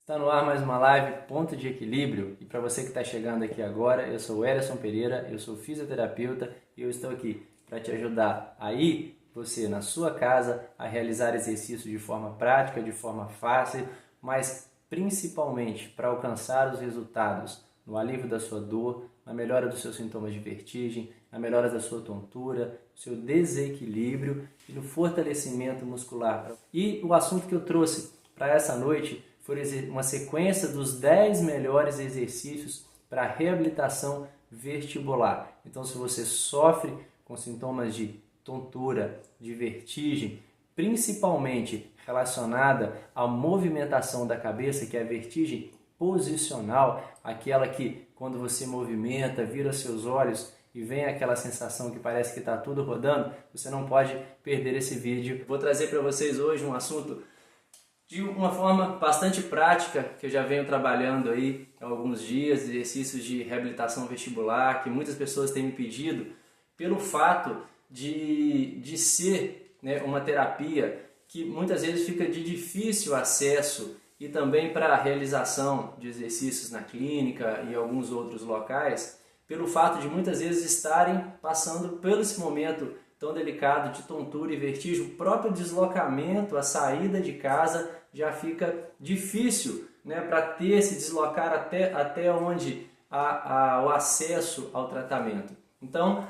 Está no ar mais uma live Ponto de Equilíbrio, e para você que está chegando aqui agora, eu sou o Elerson Pereira, eu sou fisioterapeuta e eu estou aqui para te ajudar aí, você na sua casa, a realizar exercícios de forma prática, de forma fácil, mas principalmente para alcançar os resultados no alívio da sua dor, na melhora dos seus sintomas de vertigem, na melhora da sua tontura, seu desequilíbrio e no fortalecimento muscular. E o assunto que eu trouxe para essa noite foi uma sequência dos 10 melhores exercícios para reabilitação vestibular. Então, se você sofre com sintomas de tontura, de vertigem, principalmente relacionada à movimentação da cabeça, que é a vertigem posicional, aquela que quando você movimenta, vira seus olhos e vem aquela sensação que parece que está tudo rodando, você não pode perder esse vídeo. Vou trazer para vocês hoje um assunto de uma forma bastante prática, que eu já venho trabalhando aí há alguns dias, exercícios de reabilitação vestibular, que muitas pessoas têm me pedido, pelo fato de ser, né, uma terapia que muitas vezes fica de difícil acesso e também para a realização de exercícios na clínica e alguns outros locais, pelo fato de muitas vezes estarem passando por esse momento tão delicado de tontura e vertigem. O próprio deslocamento, a saída de casa já fica difícil, né, para se deslocar até onde há o acesso ao tratamento. Então,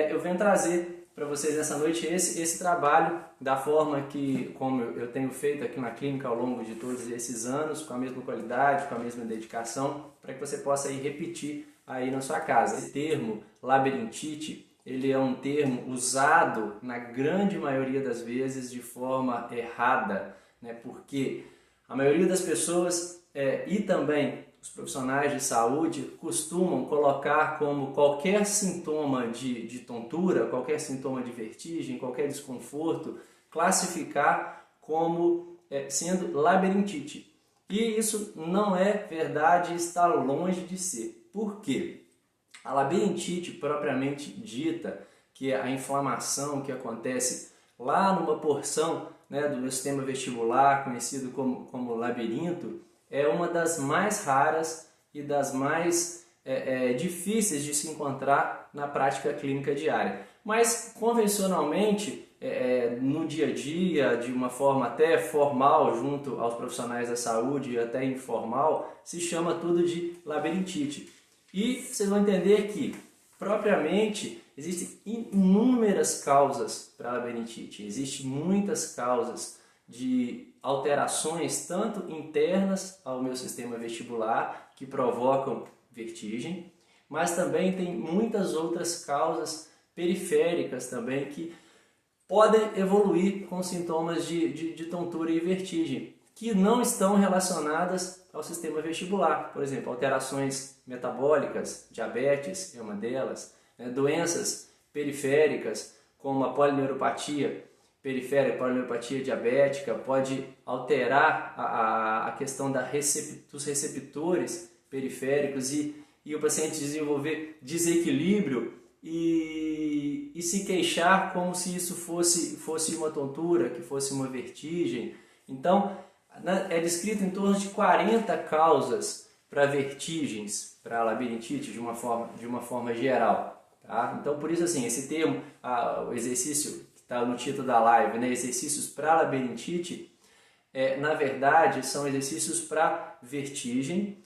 eu venho trazer para vocês nessa noite esse trabalho da forma como eu tenho feito aqui na clínica ao longo de todos esses anos, com a mesma qualidade, com a mesma dedicação, para que você possa aí repetir aí na sua casa. Esse termo, labirintite, ele é um termo usado na grande maioria das vezes de forma errada, né? Porque a maioria das pessoas e também os profissionais de saúde costumam colocar como qualquer sintoma de tontura, qualquer sintoma de vertigem, qualquer desconforto, classificar como sendo labirintite. E isso não é verdade, está longe de ser. Por quê? A labirintite propriamente dita, que é a inflamação que acontece lá numa porção, né, do meu sistema vestibular, conhecido como labirinto, é uma das mais raras e das mais difíceis de se encontrar na prática clínica diária. Mas convencionalmente, no dia a dia, de uma forma até formal junto aos profissionais da saúde e até informal, se chama tudo de labirintite. E vocês vão entender que, propriamente, existem inúmeras causas para a labirintite. Existem muitas causas de alterações, tanto internas ao meu sistema vestibular, que provocam vertigem, mas também tem muitas outras causas periféricas também que podem evoluir com sintomas de tontura e vertigem, que não estão relacionadas ao sistema vestibular. Por exemplo, alterações metabólicas, diabetes é uma delas, né? Doenças periféricas, como a polineuropatia periférica, a polineuropatia diabética, pode alterar a questão dos receptores periféricos e o paciente desenvolver desequilíbrio e se queixar como se isso fosse uma tontura, que fosse uma vertigem. Então, é descrito em torno de 40 causas para vertigens, para labirintite, de uma forma geral. Tá? Então, por isso, assim, esse termo, o exercício que está no título da live, né, exercícios para labirintite, na verdade, são exercícios para vertigem,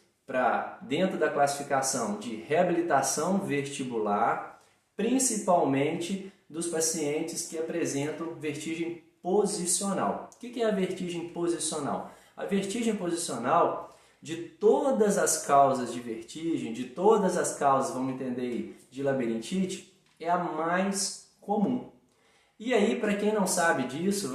dentro da classificação de reabilitação vestibular, principalmente dos pacientes que apresentam vertigem posicional. O que é a vertigem posicional? A vertigem posicional, de todas as causas de vertigem, de todas as causas, vamos entender aí, de labirintite, é a mais comum. E aí, para quem não sabe disso,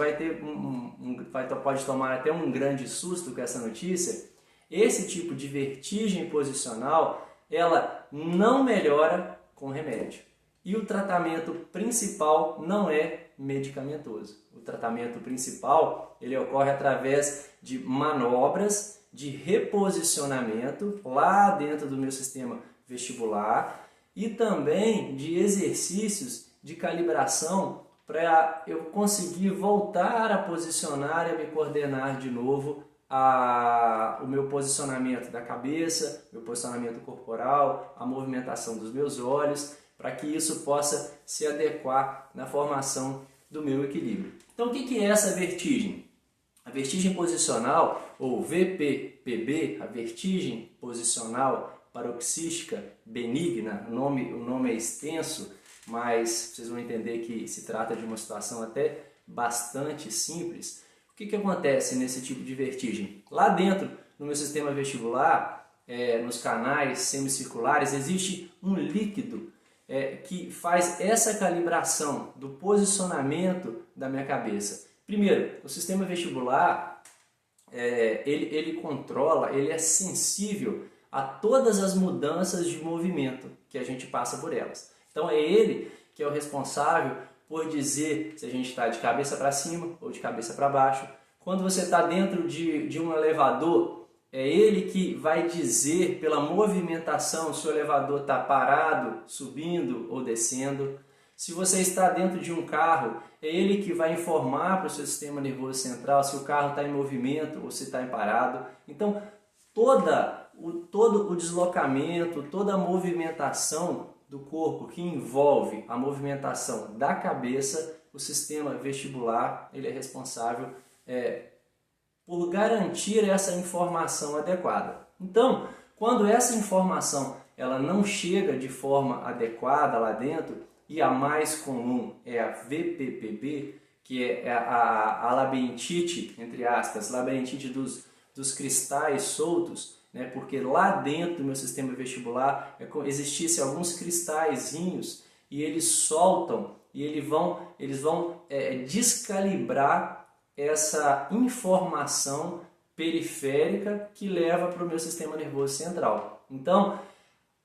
pode tomar até um grande susto com essa notícia. Esse tipo de vertigem posicional, ela não melhora com remédio. E o tratamento principal não é medicamentoso. O tratamento principal, ele ocorre através de manobras de reposicionamento lá dentro do meu sistema vestibular e também de exercícios de calibração para eu conseguir voltar a posicionar e a me coordenar de novo o meu posicionamento da cabeça, meu posicionamento corporal, a movimentação dos meus olhos, para que isso possa se adequar na formação do meu equilíbrio. Então, o que é essa vertigem? A vertigem posicional, ou VPPB, a vertigem posicional paroxística benigna, o nome é extenso, mas vocês vão entender que se trata de uma situação até bastante simples. O que acontece nesse tipo de vertigem? Lá dentro, no meu sistema vestibular, nos canais semicirculares, existe um líquido que faz essa calibração do posicionamento da minha cabeça. Primeiro, o sistema vestibular, ele controla, ele é sensível a todas as mudanças de movimento que a gente passa por elas. Então é ele que é o responsável por dizer se a gente está de cabeça para cima ou de cabeça para baixo. Quando você está dentro de um elevador, é ele que vai dizer pela movimentação se o elevador está parado, subindo ou descendo. Se você está dentro de um carro, é ele que vai informar para o seu sistema nervoso central se o carro está em movimento ou se está em parado. Então, todo o deslocamento, toda a movimentação do corpo que envolve a movimentação da cabeça, o sistema vestibular ele é responsável por garantir essa informação adequada. Então, quando essa informação ela não chega de forma adequada lá dentro, e a mais comum é a VPPB, que é a labirintite, entre aspas, labirintite dos cristais soltos, né? Porque lá dentro do meu sistema vestibular existissem alguns cristalzinhos e eles soltam e eles vão descalibrar essa informação periférica que leva para o meu sistema nervoso central. Então,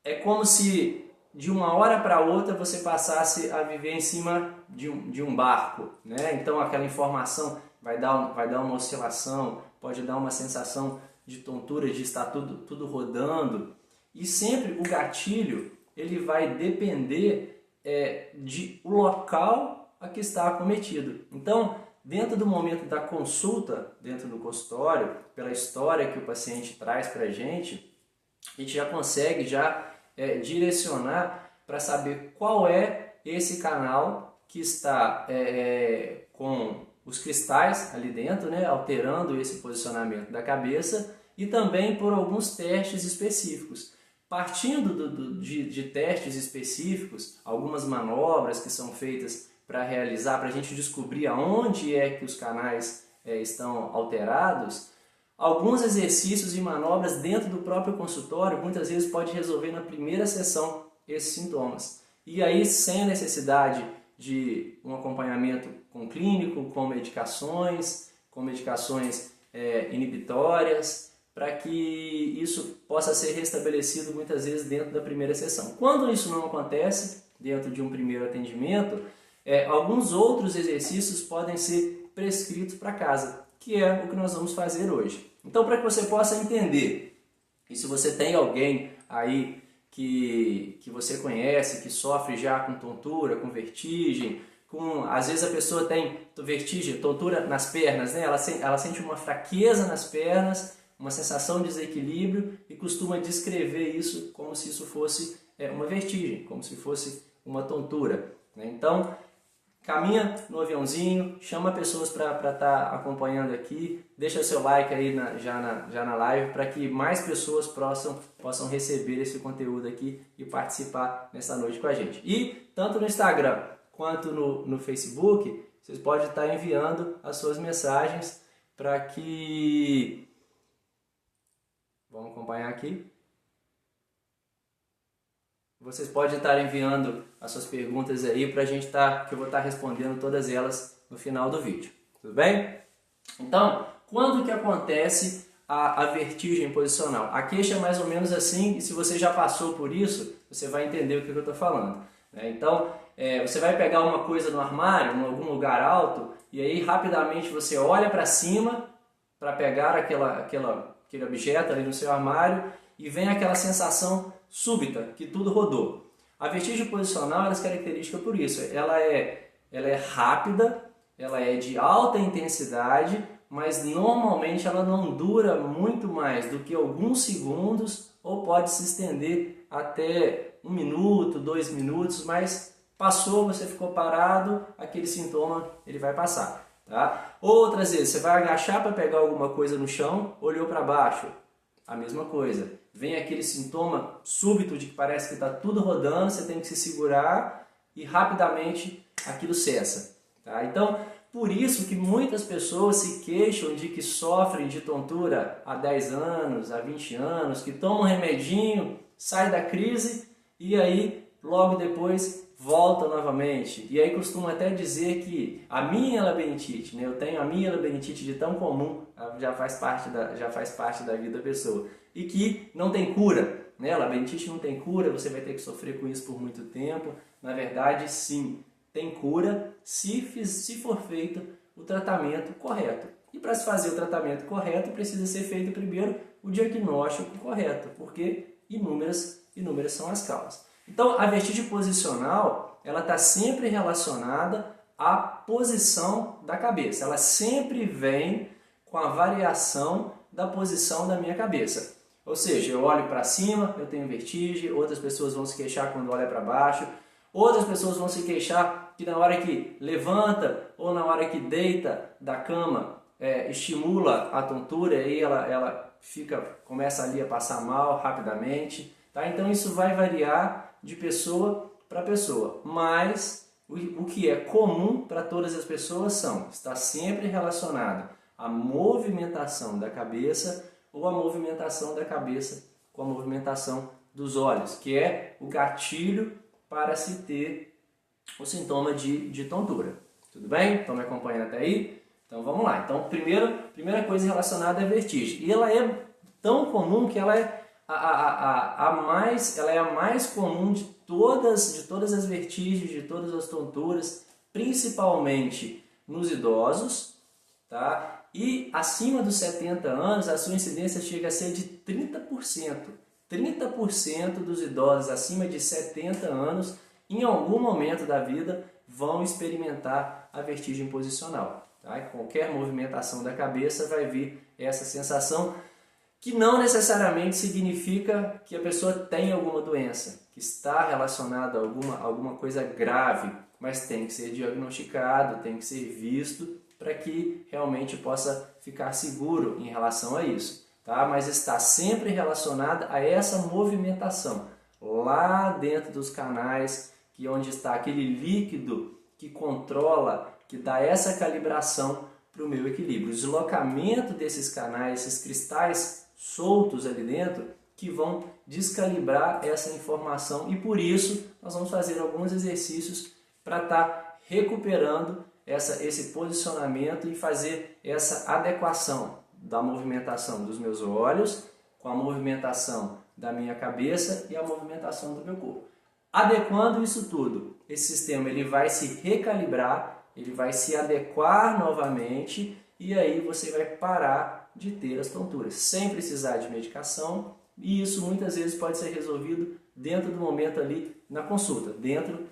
é como se de uma hora para outra você passasse a viver em cima de um barco, né? Então aquela informação vai dar uma oscilação, pode dar uma sensação de tontura, de estar tudo rodando. E sempre o gatilho ele vai depender de o local a que está acometido. Então, dentro do momento da consulta, dentro do consultório, pela história que o paciente traz para a gente já consegue direcionar para saber qual é esse canal que está com os cristais ali dentro, né, alterando esse posicionamento da cabeça, e também por alguns testes específicos. Partindo de testes específicos, algumas manobras que são feitas para realizar, para a gente descobrir aonde é que os canais estão alterados, alguns exercícios e manobras dentro do próprio consultório muitas vezes pode resolver na primeira sessão esses sintomas. E aí, sem a necessidade de um acompanhamento com clínico, com medicações inibitórias, para que isso possa ser restabelecido muitas vezes dentro da primeira sessão. Quando isso não acontece dentro de um primeiro atendimento, alguns outros exercícios podem ser prescritos para casa, que é o que nós vamos fazer hoje. Então, para que você possa entender, e se você tem alguém aí que você conhece, que sofre já com tontura, com vertigem, às vezes a pessoa tem vertigem, tontura nas pernas, né? Ela sente uma fraqueza nas pernas, uma sensação de desequilíbrio e costuma descrever isso como se isso fosse uma vertigem, como se fosse uma tontura, né? Então, caminha no aviãozinho, chama pessoas para estar acompanhando aqui, deixa seu like aí já na live para que mais pessoas possam receber esse conteúdo aqui e participar nessa noite com a gente. E tanto no Instagram quanto no Facebook, vocês podem estar enviando as suas mensagens para que... Vamos acompanhar aqui. Vocês podem estar enviando as suas perguntas aí para a gente que eu vou estar respondendo todas elas no final do vídeo. Tudo bem? Então, quando que acontece a vertigem posicional? A queixa é mais ou menos assim, e se você já passou por isso, você vai entender o que eu estou falando, né? Então, você vai pegar uma coisa no armário, em algum lugar alto, e aí rapidamente você olha para cima para pegar aquele objeto ali no seu armário e vem aquela sensação súbita que tudo rodou. A vertigem posicional ela é característica por isso. Ela é rápida, ela é de alta intensidade, mas normalmente ela não dura muito mais do que alguns segundos ou pode se estender até 1 minuto, 2 minutos, mas passou, você ficou parado, aquele sintoma ele vai passar. Tá? Outras vezes, você vai agachar para pegar alguma coisa no chão, olhou para baixo, a mesma coisa. Vem aquele sintoma súbito de que parece que está tudo rodando, você tem que se segurar e rapidamente aquilo cessa. Tá? Então, por isso que muitas pessoas se queixam de que sofrem de tontura há 10 anos, há 20 anos, que tomam um remedinho, sai da crise e aí logo depois volta novamente. E aí costumo até dizer que a minha labirintite, né? Eu tenho a minha labirintite de tão comum, já faz parte da vida da pessoa. E que não tem cura, né? A labirintite não tem cura, você vai ter que sofrer com isso por muito tempo. Na verdade, sim, tem cura se for feito o tratamento correto. E para se fazer o tratamento correto, precisa ser feito primeiro o diagnóstico correto, porque inúmeras são as causas. Então, a vertigem posicional, ela está sempre relacionada à posição da cabeça. Ela sempre vem com a variação da posição da minha cabeça. Ou seja, eu olho para cima, eu tenho vertigem, outras pessoas vão se queixar quando olham para baixo, outras pessoas vão se queixar que na hora que levanta ou na hora que deita da cama, estimula a tontura e ela começa ali a passar mal rapidamente. Tá? Então isso vai variar de pessoa para pessoa, mas o que é comum para todas as pessoas está sempre relacionado à movimentação da cabeça ou à movimentação da cabeça com a movimentação dos olhos, que é o gatilho para se ter o sintoma de tontura. Tudo bem? Estão me acompanhando até aí? Então vamos lá. Então primeira coisa relacionada à vertigem. E ela é tão comum que ela é ela é a mais comum de todas as vertigens, de todas as tonturas, principalmente nos idosos, tá? E acima dos 70 anos, a sua incidência chega a ser de 30%. 30% dos idosos acima de 70 anos, em algum momento da vida, vão experimentar a vertigem posicional. Tá? Qualquer movimentação da cabeça vai vir essa sensação, que não necessariamente significa que a pessoa tem alguma doença, que está relacionada a alguma coisa grave, mas tem que ser diagnosticado, tem que ser visto para que realmente possa ficar seguro em relação a isso. Tá? Mas está sempre relacionada a essa movimentação, lá dentro dos canais, que onde está aquele líquido que controla, que dá essa calibração para o meu equilíbrio. O deslocamento desses canais, esses cristais soltos ali dentro, que vão descalibrar essa informação e por isso nós vamos fazer alguns exercícios para estar recuperando esse posicionamento e fazer essa adequação da movimentação dos meus olhos com a movimentação da minha cabeça e a movimentação do meu corpo. Adequando isso tudo, esse sistema ele vai se recalibrar, ele vai se adequar novamente e aí você vai parar de ter as tonturas, sem precisar de medicação, e isso muitas vezes pode ser resolvido dentro do momento ali na consulta, dentro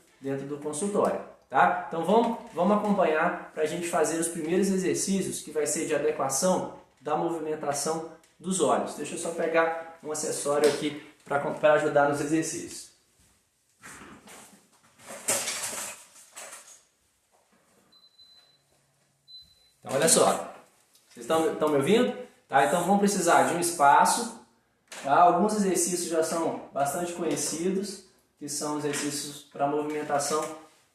do consultório. Tá? Então vamos acompanhar para a gente fazer os primeiros exercícios, que vai ser de adequação da movimentação dos olhos. Deixa eu só pegar um acessório aqui para ajudar nos exercícios. Então olha só. Vocês estão me ouvindo? Tá? Então vamos precisar de um espaço. Tá? Alguns exercícios já são bastante conhecidos, que são exercícios para movimentação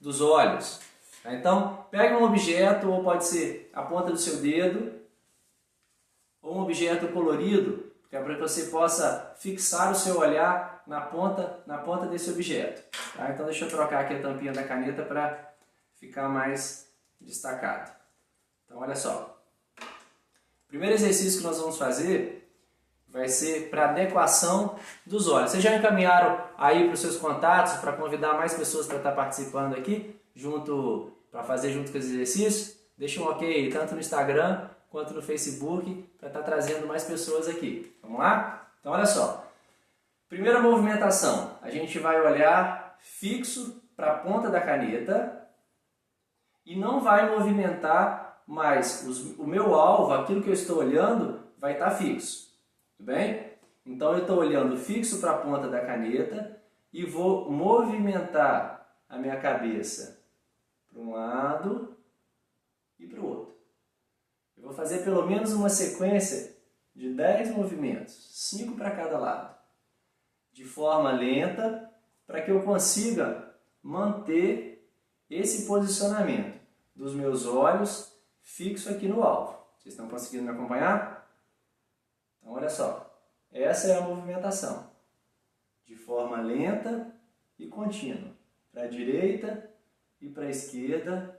dos olhos. Tá? Então pega um objeto, ou pode ser a ponta do seu dedo, ou um objeto colorido, que é para que você possa fixar o seu olhar na ponta desse objeto. Tá? Então deixa eu trocar aqui a tampinha da caneta para ficar mais destacado. Então olha só. O primeiro exercício que nós vamos fazer vai ser para adequação dos olhos. Vocês já encaminharam aí para os seus contatos para convidar mais pessoas para estar participando aqui, para fazer junto com os exercícios? Deixa um ok tanto no Instagram quanto no Facebook para estar trazendo mais pessoas aqui. Vamos lá? Então olha só. Primeira movimentação, a gente vai olhar fixo para a ponta da caneta e não vai movimentar mas o meu alvo, aquilo que eu estou olhando, vai estar fixo. Tudo bem? Então eu estou olhando fixo para a ponta da caneta e vou movimentar a minha cabeça para um lado e para o outro. Eu vou fazer pelo menos uma sequência de 10 movimentos, 5 para cada lado, de forma lenta, para que eu consiga manter esse posicionamento dos meus olhos fixo aqui no alvo. Vocês estão conseguindo me acompanhar? Então olha só, essa é a movimentação, de forma lenta e contínua, para a direita e para a esquerda,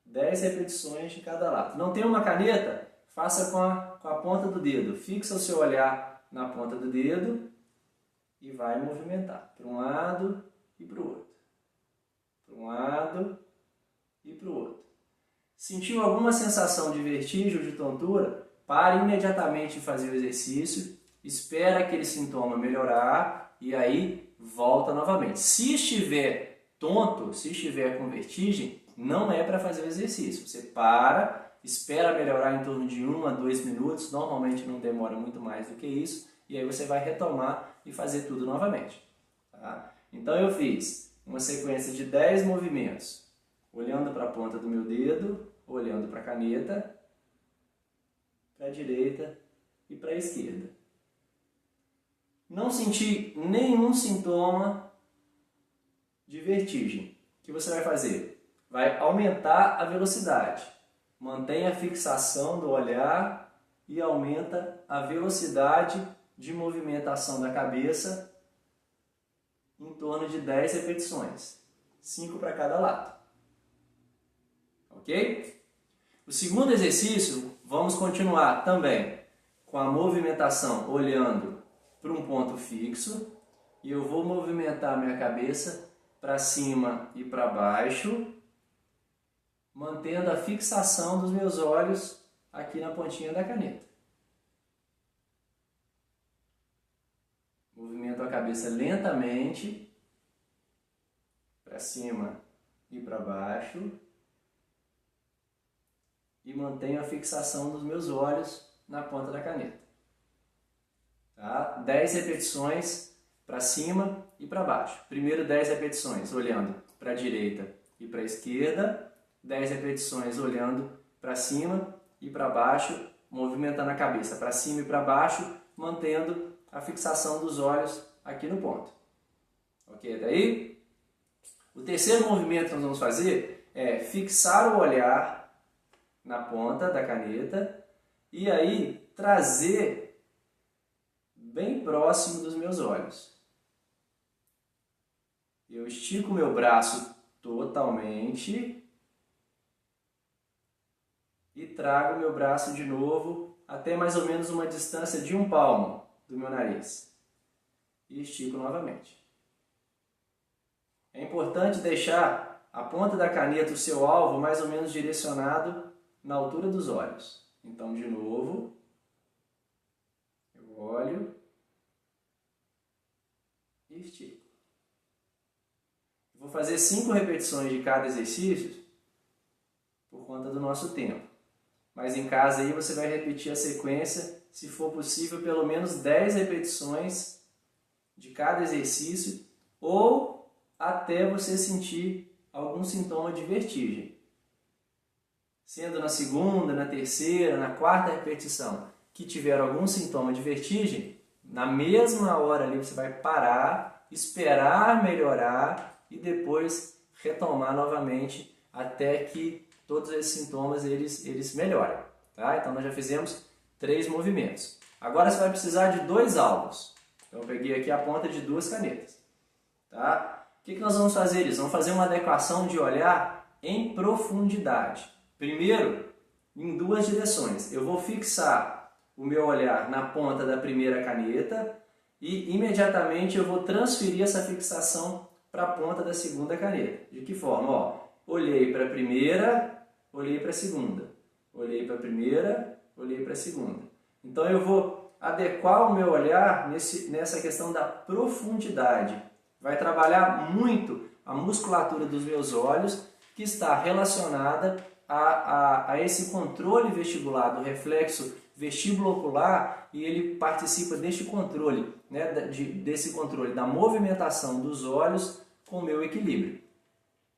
10 repetições de cada lado. Não tem uma caneta? Faça com a ponta do dedo. Fixa o seu olhar na ponta do dedo e vai movimentar para um lado e para o outro. Para um lado e para o outro. Sentiu alguma sensação de vertigem ou de tontura? Pare imediatamente de fazer o exercício, espera aquele sintoma melhorar e aí volta novamente. Se estiver tonto, se estiver com vertigem, não é para fazer o exercício. Você para, espera melhorar em torno de 1 a 2 minutos, normalmente não demora muito mais do que isso, e aí você vai retomar e fazer tudo novamente. Tá? Então eu fiz uma sequência de 10 movimentos, olhando para a ponta do meu dedo, olhando para a caneta, para a direita e para a esquerda. Não senti nenhum sintoma de vertigem. O que você vai fazer? Vai aumentar a velocidade. Mantém a fixação do olhar e aumenta a velocidade de movimentação da cabeça em torno de 10 repetições. 5 para cada lado. Ok? O segundo exercício, vamos continuar também com a movimentação olhando para um ponto fixo. E eu vou movimentar minha cabeça para cima e para baixo, mantendo a fixação dos meus olhos aqui na pontinha da caneta. Movimento a cabeça lentamente, para cima e para baixo, e mantenho a fixação dos meus olhos na ponta da caneta. Tá? 10 repetições para cima e para baixo. Primeiro 10 repetições olhando para a direita e para a esquerda, 10 repetições olhando para cima e para baixo, movimentando a cabeça para cima e para baixo, mantendo a fixação dos olhos aqui no ponto. Ok, daí? O terceiro movimento que nós vamos fazer é fixar o olhar na ponta da caneta e aí trazer bem próximo dos meus olhos. Eu estico o meu braço totalmente e trago o meu braço de novo até mais ou menos uma distância de 1 palmo do meu nariz. E estico novamente. É importante deixar a ponta da caneta, o seu alvo, mais ou menos direcionado na altura dos olhos. Então, de novo, eu olho e estico. Vou fazer 5 repetições de cada exercício por conta do nosso tempo. Mas em casa aí você vai repetir a sequência, se for possível, pelo menos 10 repetições de cada exercício ou até você sentir algum sintoma de vertigem. Sendo na segunda, na terceira, na quarta repetição que tiver algum sintoma de vertigem, na mesma hora ali você vai parar, esperar melhorar e depois retomar novamente até que todos esses sintomas eles melhorem. Tá? Então nós já fizemos 3 movimentos. Agora você vai precisar de 2 alvos. Então eu peguei aqui a ponta de 2 canetas. Tá? O que nós vamos fazer? Vamos fazer uma adequação de olhar em profundidade. Primeiro, em 2 direções. Eu vou fixar o meu olhar na ponta da primeira caneta e imediatamente eu vou transferir essa fixação para a ponta da segunda caneta. De que forma? Ó, olhei para a primeira, olhei para a segunda. Olhei para a primeira, olhei para a segunda. Então eu vou adequar o meu olhar nessa questão da profundidade. Vai trabalhar muito a musculatura dos meus olhos, que está relacionada a esse controle vestibular, do reflexo vestíbulo-ocular, e ele participa deste controle, né, desse controle da movimentação dos olhos com o meu equilíbrio.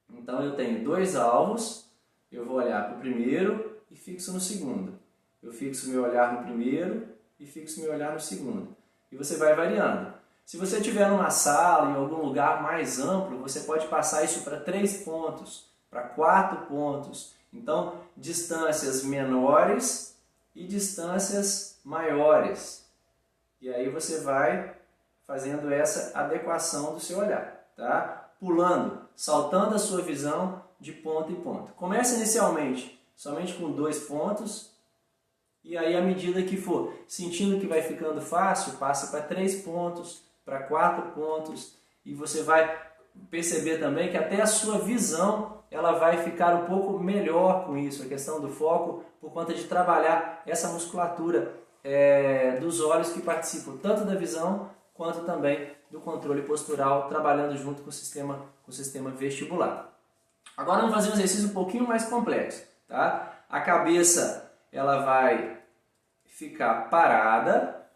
Então eu tenho dois alvos, eu vou olhar para o primeiro e fixo no segundo. Eu fixo meu olhar no primeiro e fixo meu olhar no segundo. E você vai variando. Se você estiver numa sala, em algum lugar mais amplo, você pode passar isso para 3 pontos, para 4 pontos. Então, distâncias menores e distâncias maiores. E aí você vai fazendo essa adequação do seu olhar, tá? Pulando, saltando a sua visão de ponto em ponto. Comece inicialmente somente com 2 pontos, e aí à medida que for sentindo que vai ficando fácil, passe para 3 pontos, para 4 pontos, e você vai perceber também que até a sua visão ela vai ficar um pouco melhor com isso, a questão do foco, por conta de trabalhar essa musculatura dos olhos que participam tanto da visão quanto também do controle postural, trabalhando junto com o sistema vestibular. Agora vamos fazer um exercício um pouquinho mais complexo, tá? A cabeça ela vai ficar parada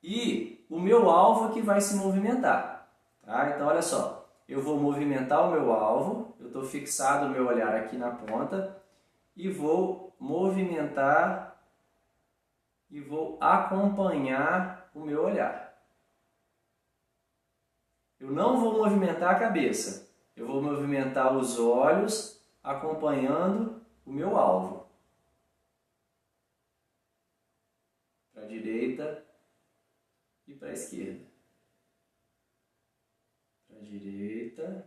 e o meu alvo que vai se movimentar, tá? Então olha só, eu vou movimentar o meu alvo, eu estou fixado o meu olhar aqui na ponta e vou movimentar e vou acompanhar o meu olhar. Eu não vou movimentar a cabeça, eu vou movimentar os olhos acompanhando o meu alvo. Para a direita e para a esquerda. Para a direita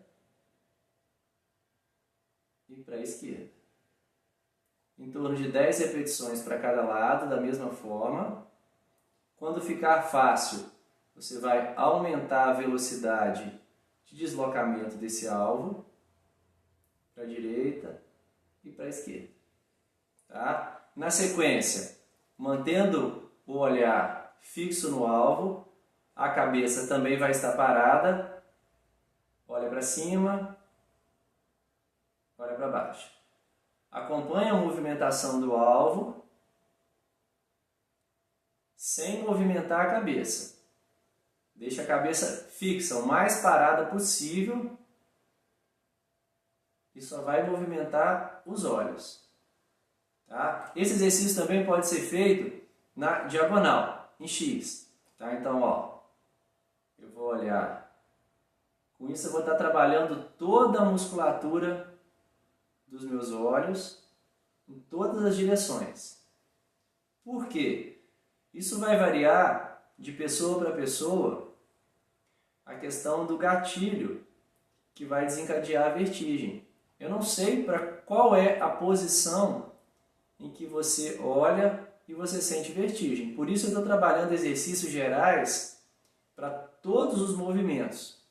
e para a esquerda. Em torno de 10 repetições para cada lado, da mesma forma. Quando ficar fácil, você vai aumentar a velocidade de deslocamento desse alvo para a direita e para a esquerda. Tá? Na sequência, mantendo o olhar fixo no alvo, a cabeça também vai estar parada, olha para cima, olha para baixo. Acompanhe a movimentação do alvo sem movimentar a cabeça. Deixe a cabeça fixa, o mais parada possível, e só vai movimentar os olhos. Tá? Esse exercício também pode ser feito na diagonal, em X. Tá? Então, ó, eu vou olhar. Com isso eu vou estar trabalhando toda a musculatura dos meus olhos em todas as direções. Por quê? Isso vai variar de pessoa para pessoa a questão do gatilho que vai desencadear a vertigem. Eu não sei para qual é a posição em que você olha e você sente vertigem. Por isso eu estou trabalhando exercícios gerais para todos os movimentos.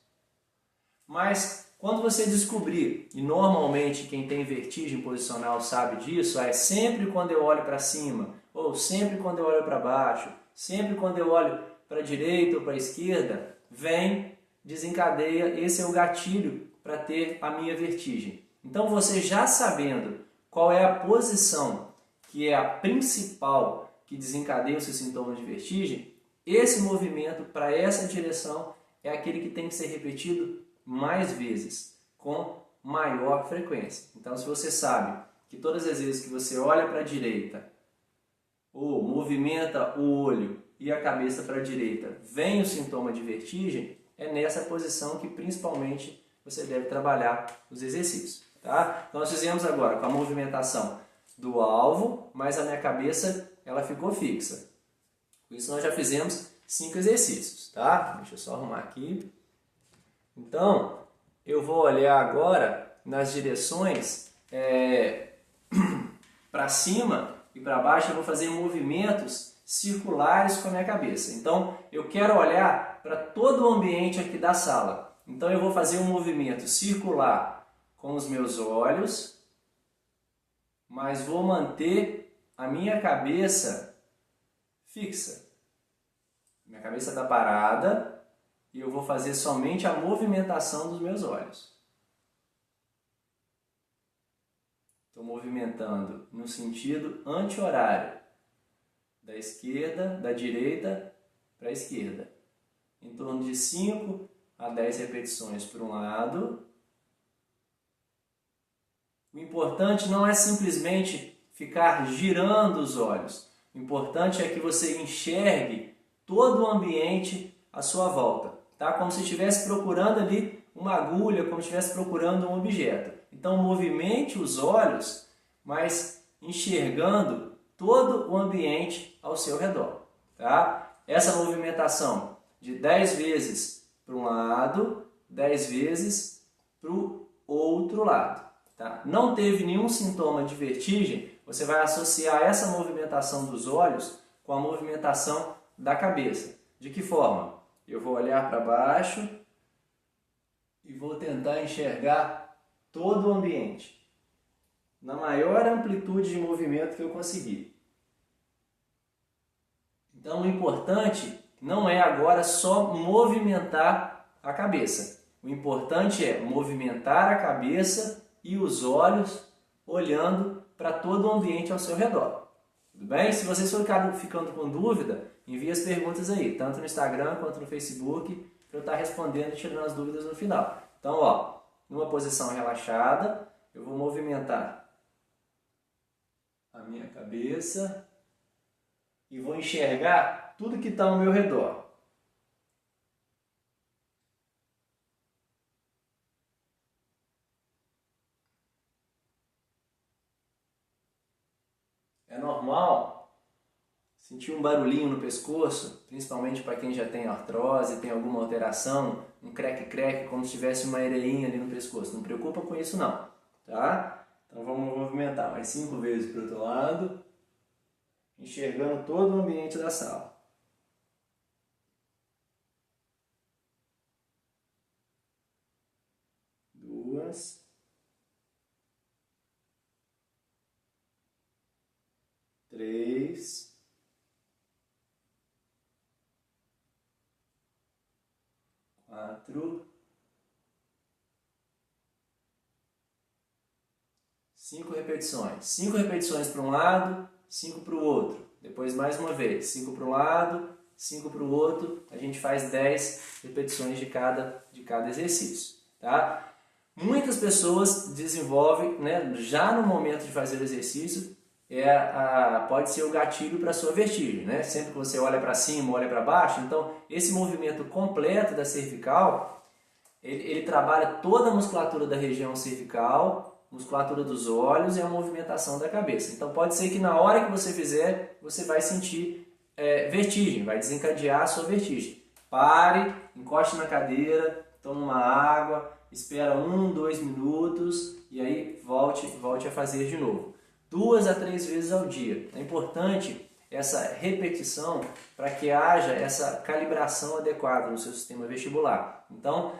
Mas quando você descobrir, e normalmente quem tem vertigem posicional sabe disso, é sempre quando eu olho para cima, ou sempre quando eu olho para baixo, sempre quando eu olho para a direita ou para a esquerda, desencadeia, esse é o gatilho para ter a minha vertigem. Então você já sabendo qual é a posição que é a principal que desencadeia os seus sintomas de vertigem, esse movimento para essa direção é aquele que tem que ser repetido mais vezes, com maior frequência. Então se você sabe que todas as vezes que você olha para a direita ou movimenta o olho e a cabeça para a direita, vem o sintoma de vertigem, é nessa posição que principalmente você deve trabalhar os exercícios. Tá? Então nós fizemos agora com a movimentação do alvo, mas a minha cabeça ela ficou fixa. Com isso nós já fizemos 5 exercícios. Tá? Deixa eu só arrumar aqui. Então, eu vou olhar agora nas direções para cima e para baixo, eu vou fazer movimentos circulares com a minha cabeça. Então, eu quero olhar para todo o ambiente aqui da sala. Então, eu vou fazer um movimento circular com os meus olhos, mas vou manter a minha cabeça fixa. Minha cabeça está parada e eu vou fazer somente a movimentação dos meus olhos. estou movimentando no sentido anti-horário, da direita para a esquerda. Em torno de 5 a 10 repetições por um lado. O importante não é simplesmente ficar girando os olhos. O importante é que você enxergue todo o ambiente à sua volta, tá? Como se estivesse procurando ali uma agulha, como se estivesse procurando um objeto. Então, movimente os olhos, mas enxergando todo o ambiente ao seu redor, tá? Essa movimentação de 10 vezes para um lado, 10 vezes para o outro lado, tá? Não teve nenhum sintoma de vertigem, você vai associar essa movimentação dos olhos com a movimentação da cabeça. De que forma? Eu vou olhar para baixo e vou tentar enxergar todo o ambiente na maior amplitude de movimento que eu conseguir. Então, o importante não é agora só movimentar a cabeça. O importante é movimentar a cabeça e os olhos olhando para todo o ambiente ao seu redor. Tudo bem? Se vocês forem ficando com dúvida, envie as perguntas aí, tanto no Instagram quanto no Facebook, para eu estar respondendo e tirando as dúvidas no final. Então, ó, numa posição relaxada, eu vou movimentar a minha cabeça e vou enxergar tudo que está ao meu redor. É normal sentir um barulhinho no pescoço, principalmente para quem já tem artrose, tem alguma alteração, um creque-creque, como se tivesse uma areinha ali no pescoço. Não preocupa com isso não, tá? Então vamos movimentar mais 5 vezes para o outro lado, enxergando todo o ambiente da sala. 2, 3, 4, 5 repetições. 5 repetições para um lado, 5 para o outro. Depois mais uma vez, 5 para um lado, 5 para o outro. A gente faz 10 repetições de cada exercício, tá? Muitas pessoas desenvolvem, né, já no momento de fazer o exercício, pode ser o gatilho para a sua vertigem, né? Sempre que você olha para cima, olha para baixo, então esse movimento completo da cervical, ele trabalha toda a musculatura da região cervical, musculatura dos olhos e a movimentação da cabeça. Então pode ser que na hora que você fizer, você vai sentir vertigem, vai desencadear a sua vertigem. Pare, encoste na cadeira, tome uma água, espera 1, 2 minutos e aí volte a fazer de novo. 2 a 3 vezes ao dia. É importante essa repetição para que haja essa calibração adequada no seu sistema vestibular. Então,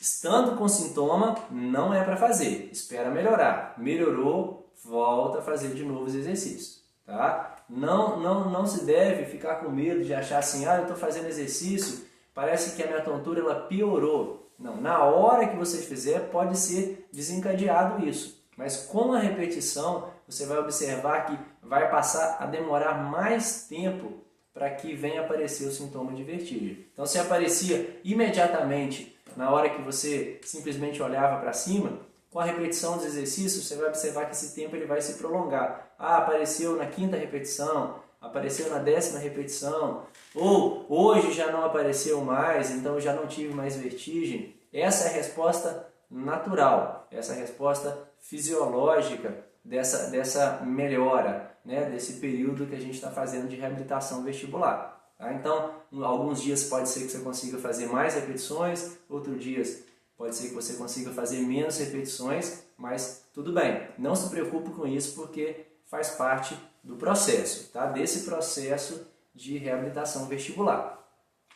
estando com sintoma, não é para fazer. Espera melhorar. Melhorou, volta a fazer de novo os exercícios. Tá? Não se deve ficar com medo de achar assim, eu estou fazendo exercício, parece que a minha tontura ela piorou. Não, na hora que você fizer, pode ser desencadeado isso. Mas com a repetição, você vai observar que vai passar a demorar mais tempo para que venha aparecer o sintoma de vertigem. Então, se aparecia imediatamente na hora que você simplesmente olhava para cima, com a repetição dos exercícios, você vai observar que esse tempo ele vai se prolongar. Apareceu na 5ª repetição, apareceu na 10ª repetição, ou hoje já não apareceu mais, então eu já não tive mais vertigem. Essa é a resposta natural, essa é a resposta fisiológica dessa melhora, né, desse período que a gente está fazendo de reabilitação vestibular. Tá? Então, alguns dias pode ser que você consiga fazer mais repetições, outros dias pode ser que você consiga fazer menos repetições, mas tudo bem, não se preocupe com isso porque faz parte do processo, tá? Desse processo de reabilitação vestibular.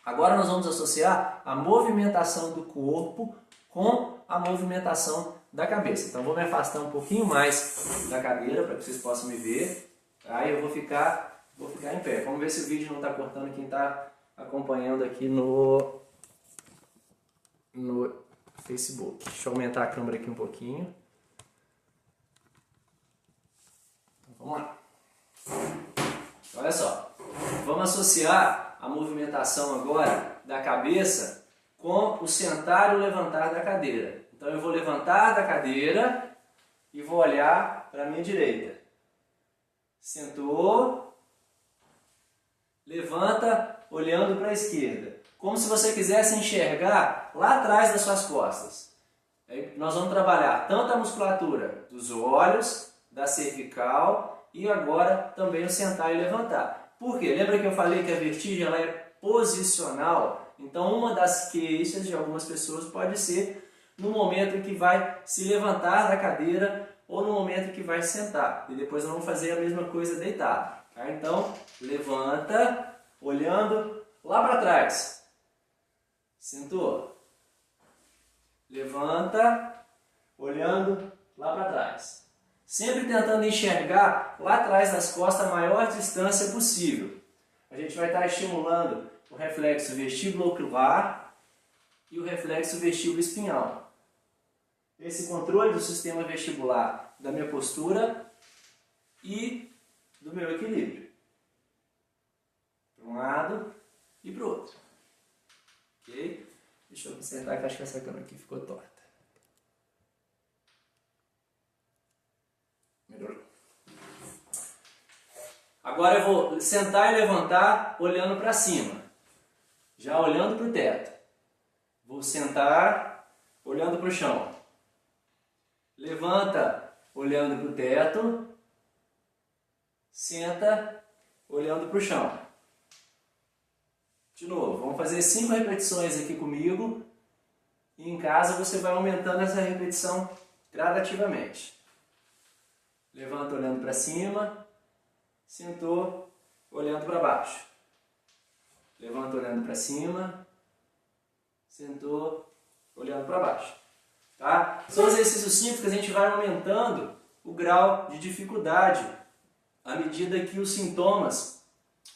Agora nós vamos associar a movimentação do corpo com a movimentação da cabeça. Então vou me afastar um pouquinho mais da cadeira para que vocês possam me ver. Aí eu vou ficar em pé. Vamos ver se o vídeo não está cortando quem está acompanhando aqui no Facebook. Deixa eu aumentar a câmera aqui um pouquinho. Vamos lá. Olha só, vamos associar a movimentação agora da cabeça com o sentar e o levantar da cadeira. Então eu vou levantar da cadeira e vou olhar para a minha direita. Sentou, levanta olhando para a esquerda. Como se você quisesse enxergar lá atrás das suas costas. Aí nós vamos trabalhar tanto a musculatura dos olhos, da cervical e agora também o sentar e levantar. Por quê? Lembra que eu falei que a vertigem ela é posicional? Então uma das queixas de algumas pessoas pode ser no momento em que vai se levantar da cadeira ou no momento em que vai sentar. E depois nós vamos fazer a mesma coisa deitado. Tá? Então, levanta, olhando lá para trás. Sentou. Levanta, olhando lá para trás. Sempre tentando enxergar lá atrás das costas a maior distância possível. A gente vai estar estimulando o reflexo vestibulo-ocular e o reflexo vestíbulo-espinhal. Esse controle do sistema vestibular, da minha postura e do meu equilíbrio. Para um lado e para o outro. Ok? Deixa eu consertar que acho que essa câmera aqui ficou torta. Melhorou. Agora eu vou sentar e levantar olhando para cima. Já olhando para o teto. Vou sentar olhando para o chão. Levanta olhando para o teto. Senta olhando para o chão. De novo, vamos fazer 5 repetições aqui comigo. E em casa você vai aumentando essa repetição gradativamente. Levanta olhando para cima. Sentou olhando para baixo. Levanta olhando para cima. Sentou olhando para baixo. Tá? São exercícios simples que a gente vai aumentando o grau de dificuldade à medida que os sintomas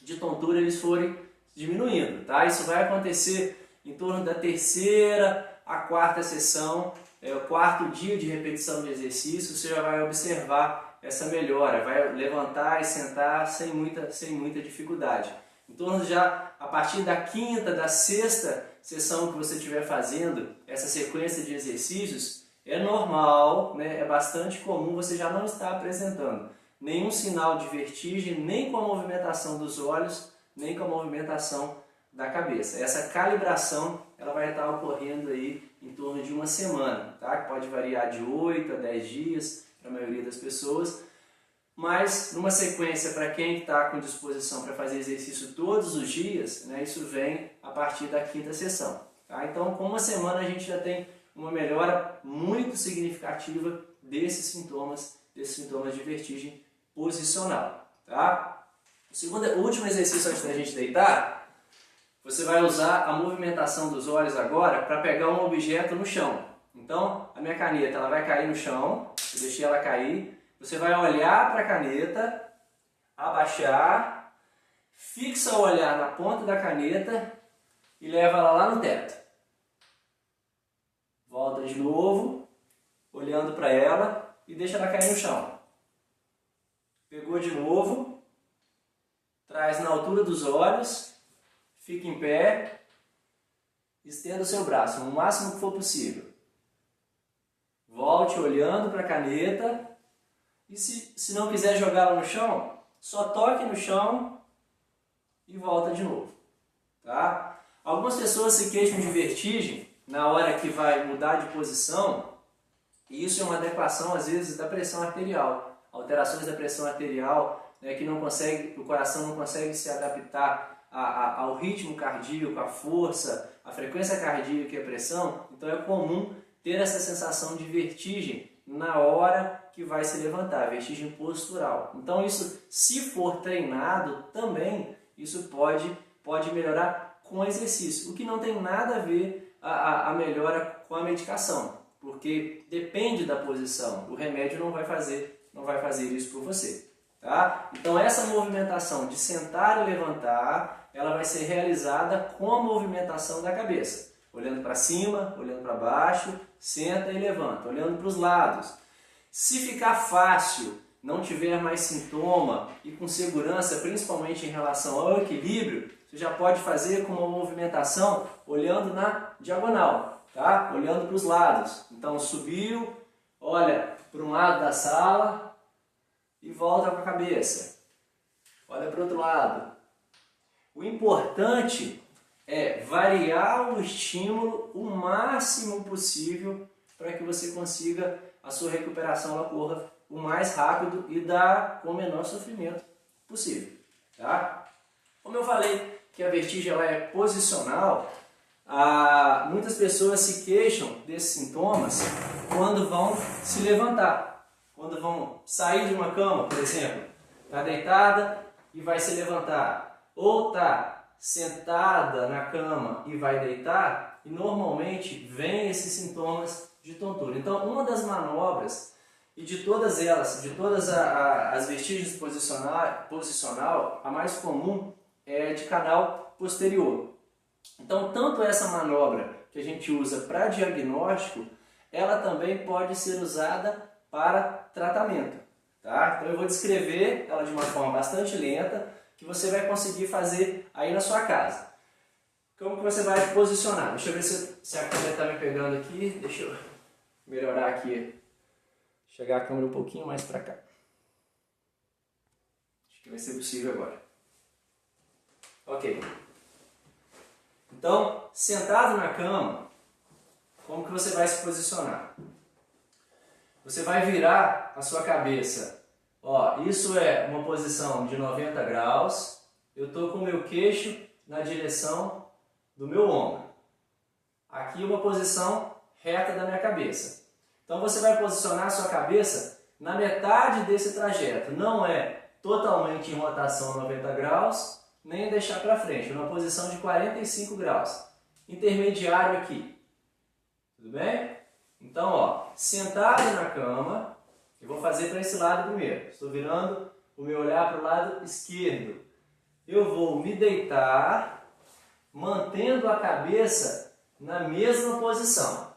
de tontura eles forem diminuindo. Tá? Isso vai acontecer em torno da 3ª à 4ª sessão, o 4º dia de repetição de exercício, você já vai observar essa melhora, vai levantar e sentar sem muita dificuldade. Em torno já, a partir da 5ª, da 6ª sessão que você estiver fazendo, essa sequência de exercícios, é normal, né? É bastante comum você já não estar apresentando nenhum sinal de vertigem, nem com a movimentação dos olhos, nem com a movimentação da cabeça. Essa calibração ela vai estar ocorrendo aí em torno de uma semana, tá? Que pode variar de 8 a 10 dias para a maioria das pessoas, mas numa sequência para quem está com disposição para fazer exercício todos os dias, né, isso vem a partir da 5ª sessão. Tá? Então, com uma semana a gente já tem uma melhora muito significativa desses sintomas de vertigem posicional. Tá? O último exercício antes da gente deitar, você vai usar a movimentação dos olhos agora para pegar um objeto no chão. Então, a minha caneta ela vai cair no chão, eu deixei ela cair. Você vai olhar para a caneta, abaixar, fixa o olhar na ponta da caneta e leva ela lá no teto. Volta de novo, olhando para ela e deixa ela cair no chão. Pegou de novo, traz na altura dos olhos, fica em pé, estenda o seu braço o máximo que for possível. Volte olhando para a caneta. E se não quiser jogá-la no chão, só toque no chão e volta de novo. Tá? Algumas pessoas se queixam de vertigem na hora que vai mudar de posição, e isso é uma adequação às vezes da pressão arterial. Alterações da pressão arterial, né, que o coração não consegue se adaptar ao ritmo cardíaco, à força, à frequência cardíaca e à pressão, então é comum ter essa sensação de vertigem na hora que vai se levantar, vertigem postural. Então isso, se for treinado também, isso pode melhorar com exercício, o que não tem nada a ver a melhora com a medicação, porque depende da posição, o remédio não vai fazer isso por você. Tá? Então essa movimentação de sentar e levantar, ela vai ser realizada com a movimentação da cabeça, olhando para cima, olhando para baixo, senta e levanta, olhando para os lados. Se ficar fácil não tiver mais sintoma e com segurança, principalmente em relação ao equilíbrio, você já pode fazer com uma movimentação olhando na diagonal, tá? Olhando para os lados. Então subiu, olha para um lado da sala e volta com a cabeça. Olha para o outro lado. O importante é variar o estímulo o máximo possível para que você consiga a sua recuperação ela corra o mais rápido e com o menor sofrimento possível, tá? Como eu falei que a vertigem ela é posicional, muitas pessoas se queixam desses sintomas quando vão se levantar, quando vão sair de uma cama, por exemplo, está deitada e vai se levantar, ou está sentada na cama e vai deitar, e normalmente vem esses sintomas de tontura. Então, uma das manobras, e de todas elas, de todas as vertigens posicional, a mais comum é de canal posterior. Então, tanto essa manobra que a gente usa para diagnóstico, ela também pode ser usada para tratamento, tá? Então, eu vou descrever ela de uma forma bastante lenta, que você vai conseguir fazer aí na sua casa. Como que você vai posicionar? Deixa eu ver se a câmera está me pegando aqui. Deixa eu melhorar aqui. Chegar a câmera um pouquinho mais para cá. Acho que vai ser possível agora. Ok. Então, sentado na cama, como que você vai se posicionar? Você vai virar a sua cabeça. Ó, isso é uma posição de 90 graus. Eu estou com o meu queixo na direção do meu ombro. Aqui uma posição reta da minha cabeça. Então você vai posicionar a sua cabeça na metade desse trajeto. Não é totalmente em rotação 90 graus, nem deixar para frente. É uma posição de 45 graus. Intermediário aqui. Tudo bem? Então, ó, sentado na cama, eu vou fazer para esse lado primeiro. Estou virando o meu olhar para o lado esquerdo. Eu vou me deitar, mantendo a cabeça na mesma posição.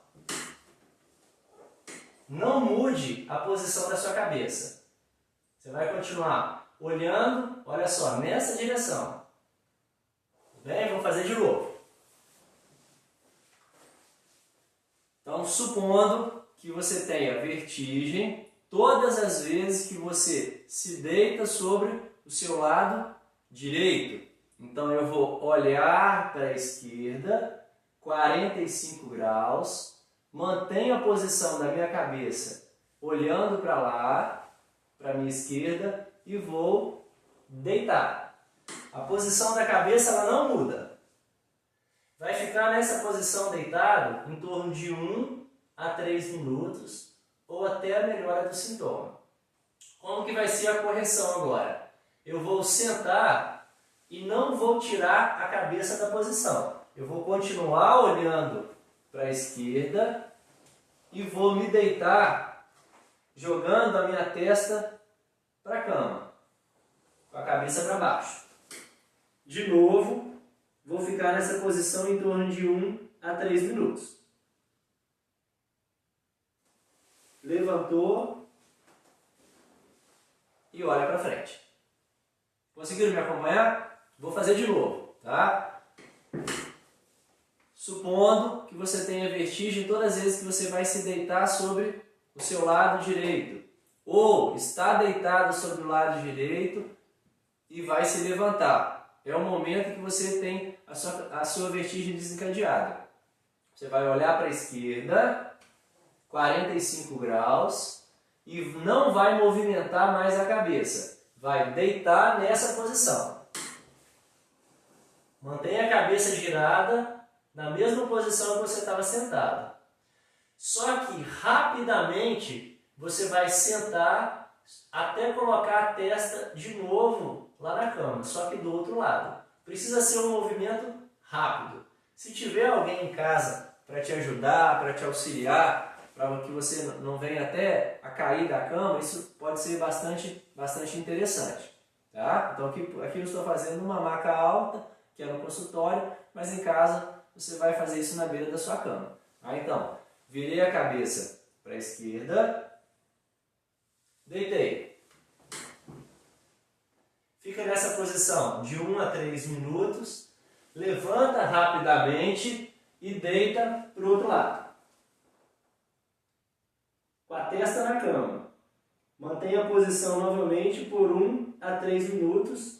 Não mude a posição da sua cabeça. Você vai continuar olhando, olha só, nessa direção. Tudo bem? Vamos fazer de novo. Então, supondo que você tenha vertigem todas as vezes que você se deita sobre o seu lado direito. Então, eu vou olhar para a esquerda, 45 graus, mantenho a posição da minha cabeça olhando para lá, para a minha esquerda, e vou deitar. A posição da cabeça ela não muda. Vai ficar nessa posição deitado em torno de 1 a 3 minutos, ou até a melhora do sintoma. Como que vai ser a correção agora? Eu vou sentar e não vou tirar a cabeça da posição. Eu vou continuar olhando para a esquerda e vou me deitar jogando a minha testa para a cama, com a cabeça para baixo. De novo, vou ficar nessa posição em torno de 1 a 3 minutos. Levantou e olha para frente. Conseguiram me acompanhar? Vou fazer de novo, tá? Supondo que você tenha vertigem todas as vezes que você vai se deitar sobre o seu lado direito, ou está deitado sobre o lado direito e vai se levantar. É o momento que você tem a sua vertigem desencadeada. Você vai olhar para a esquerda, 45 graus, e não vai movimentar mais a cabeça. Vai deitar nessa posição. Mantenha a cabeça girada na mesma posição que você estava sentado. Só que rapidamente você vai sentar até colocar a testa de novo lá na cama, só que do outro lado. Precisa ser um movimento rápido. Se tiver alguém em casa para te ajudar, para te auxiliar, para que você não venha até a cair da cama, isso pode ser bastante interessante. Tá? Então aqui eu estou fazendo uma maca alta, que é no consultório, mas em casa você vai fazer isso na beira da sua cama. Então, virei a cabeça para a esquerda, deitei. Fica nessa posição de 1 a 3 minutos, levanta rapidamente e deita para o outro lado. Com a testa na cama. Mantenha a posição novamente por 1 a 3 minutos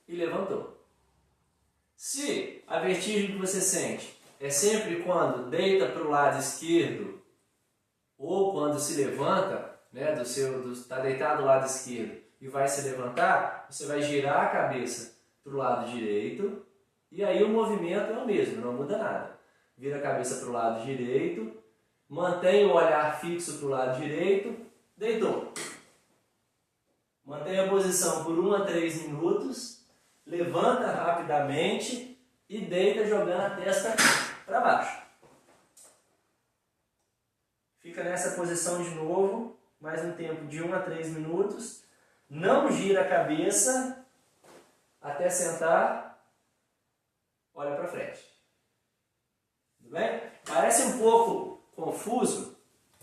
e levantou. Se a vertigem que você sente é sempre quando deita para o lado esquerdo ou quando se levanta, né, está deitado do lado esquerdo e vai se levantar, você vai girar a cabeça para o lado direito e aí o movimento é o mesmo, não muda nada. Vira a cabeça para o lado direito, mantém o olhar fixo para o lado direito, deitou. Mantém a posição por 1 a 3 minutos, levanta rapidamente e deita jogando a testa para baixo. Fica nessa posição de novo, mais um tempo de 1 a 3 minutos. Não gira a cabeça até sentar, olha para frente. Tudo bem? Parece um pouco confuso,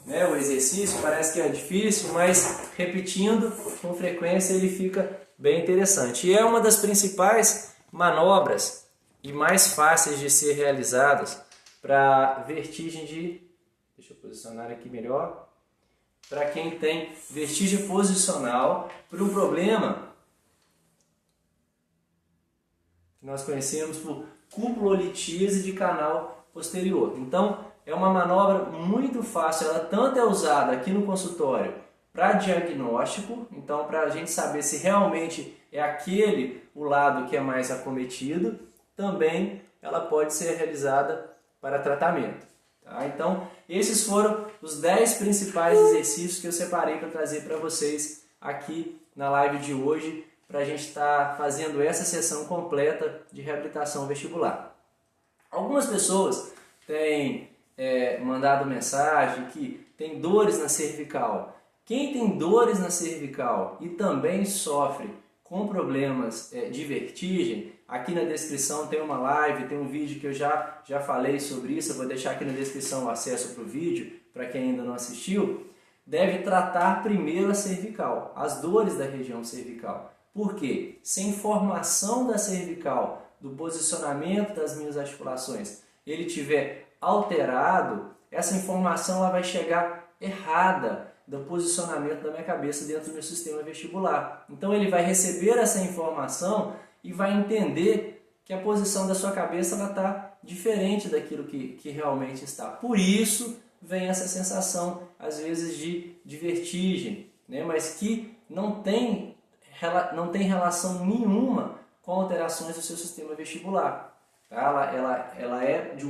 né, o exercício, parece que é difícil, mas repetindo com frequência ele fica bem interessante. E é uma das principais manobras e mais fáceis de ser realizadas para vertigem de... Deixa eu posicionar aqui melhor. Para quem tem vertigem posicional, por um problema que nós conhecemos por cupulolitise de canal posterior. Então, é uma manobra muito fácil, ela tanto é usada aqui no consultório para diagnóstico, então para a gente saber se realmente é aquele o lado que é mais acometido, também ela pode ser realizada para tratamento. Tá? Então, esses foram os 10 principais exercícios que eu separei para trazer para vocês aqui na live de hoje, para a gente estar fazendo essa sessão completa de reabilitação vestibular. Algumas pessoas têm mandado mensagem que tem dores na cervical. Quem tem dores na cervical e também sofre com problemas de vertigem, aqui na descrição tem uma live, tem um vídeo que eu já falei sobre isso, eu vou deixar aqui na descrição o acesso para o vídeo, para quem ainda não assistiu, deve tratar primeiro a cervical, as dores da região cervical. Por quê? Se a informação da cervical, do posicionamento das minhas articulações, ele tiver alterado, essa informação ela vai chegar errada do posicionamento da minha cabeça dentro do meu sistema vestibular. Então ele vai receber essa informação e vai entender que a posição da sua cabeça está diferente daquilo que realmente está. Por isso vem essa sensação, às vezes, de vertigem, né? Mas que não tem relação nenhuma com alterações do seu sistema vestibular. Tá? Ela é de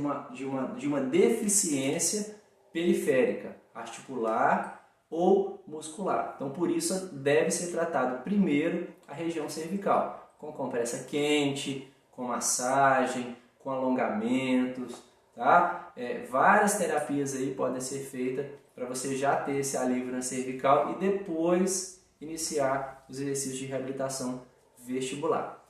uma deficiência periférica, articular ou muscular. Então, por isso, deve ser tratado primeiro a região cervical, com compressa quente, com massagem, com alongamentos, tá? Várias terapias aí podem ser feitas para você já ter esse alívio na cervical e depois iniciar os exercícios de reabilitação vestibular.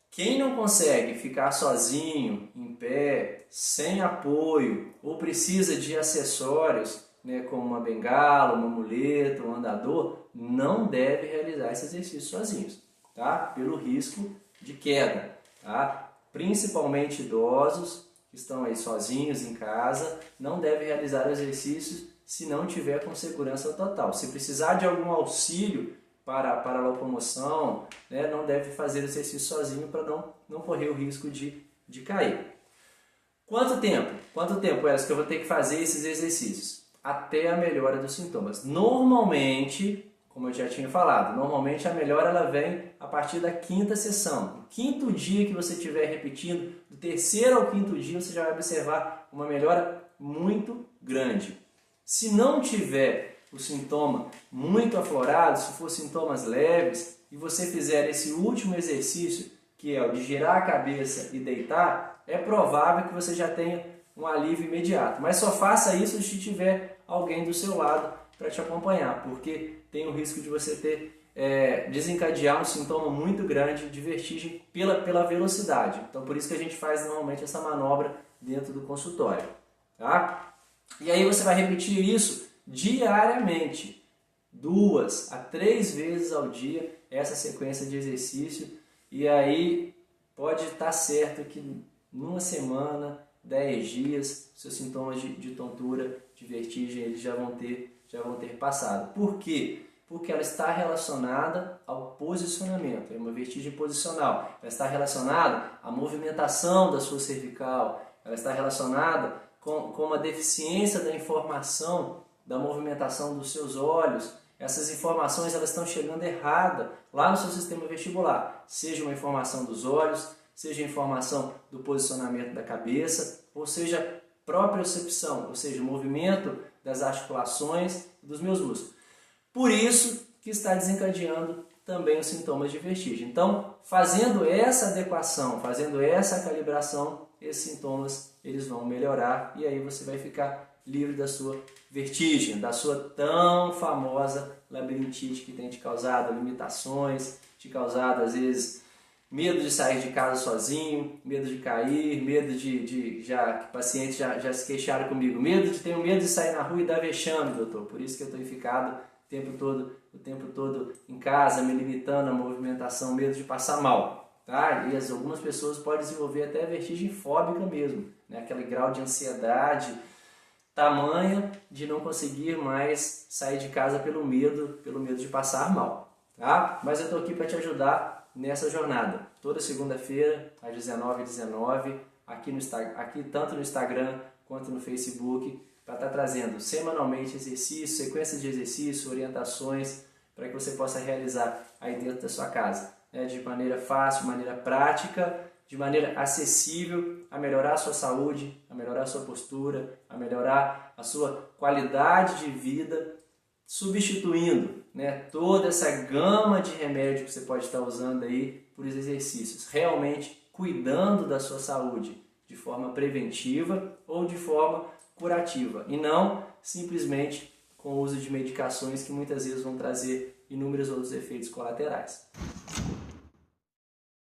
Quem não consegue ficar sozinho, em pé, sem apoio, ou precisa de acessórios, né, como uma bengala, uma muleta, um andador, não deve realizar esse exercício sozinhos, tá? Pelo risco de queda, tá? Principalmente idosos que estão aí sozinhos em casa, não devem realizar exercícios se não tiver com segurança total. Se precisar de algum auxílio para a locomoção, né, não deve fazer exercício sozinho para não correr o risco de cair. Quanto tempo? Quanto tempo, Elas, que eu vou ter que fazer esses exercícios? Até a melhora dos sintomas. Normalmente, como eu já tinha falado, normalmente a melhora ela vem a partir da 5ª sessão. No 5º dia que você estiver repetindo, do 3º ao 5º dia, você já vai observar uma melhora muito grande. Se não tiver o sintoma muito aflorado, se for sintomas leves, e você fizer esse último exercício, que é o de girar a cabeça e deitar, é provável que você já tenha um alívio imediato. Mas só faça isso se tiver alguém do seu lado para te acompanhar, porque tem o risco de você desencadear um sintoma muito grande de vertigem pela velocidade. Então, por isso que a gente faz normalmente essa manobra dentro do consultório. Tá? E aí você vai repetir isso diariamente. 2 a 3 vezes ao dia essa sequência de exercício, e aí pode estar certo que numa semana, 10 dias, seus sintomas de tontura, de vertigem, eles já vão ter passado. Por quê? Porque ela está relacionada ao posicionamento, é uma vertigem posicional. Ela está relacionada à movimentação da sua cervical, ela está relacionada com uma deficiência da informação, da movimentação dos seus olhos. Essas informações elas estão chegando errada lá no seu sistema vestibular, seja uma informação dos olhos, seja informação do posicionamento da cabeça, ou seja, propriocepção, ou seja, o movimento das articulações dos meus músculos. Por isso que está desencadeando também os sintomas de vertigem. Então, fazendo essa adequação, fazendo essa calibração, esses sintomas eles vão melhorar e aí você vai ficar livre da sua vertigem, da sua tão famosa labirintite que tem te causado limitações, te causado às vezes medo de sair de casa sozinho, medo de cair, medo que pacientes já se queixaram comigo, tenho medo de sair na rua e dar vexame, doutor, por isso que eu estou ficado o tempo todo em casa, me limitando à movimentação, medo de passar mal, tá? E algumas pessoas podem desenvolver até vertigem fóbica mesmo, né? Aquele grau de ansiedade tamanha de não conseguir mais sair de casa pelo medo de passar mal, tá? Mas eu estou aqui para te ajudar nessa jornada. Toda segunda-feira, às 19h19, aqui tanto no Instagram quanto no Facebook, para estar trazendo semanalmente exercícios, sequências de exercícios, orientações, para que você possa realizar aí dentro da sua casa, né? De maneira fácil, de maneira prática, de maneira acessível, a melhorar a sua saúde, a melhorar a sua postura, a melhorar a sua qualidade de vida, substituindo, né, toda essa gama de remédio que você pode estar usando aí por exercícios, realmente cuidando da sua saúde de forma preventiva ou de forma curativa e não simplesmente com o uso de medicações que muitas vezes vão trazer inúmeros outros efeitos colaterais.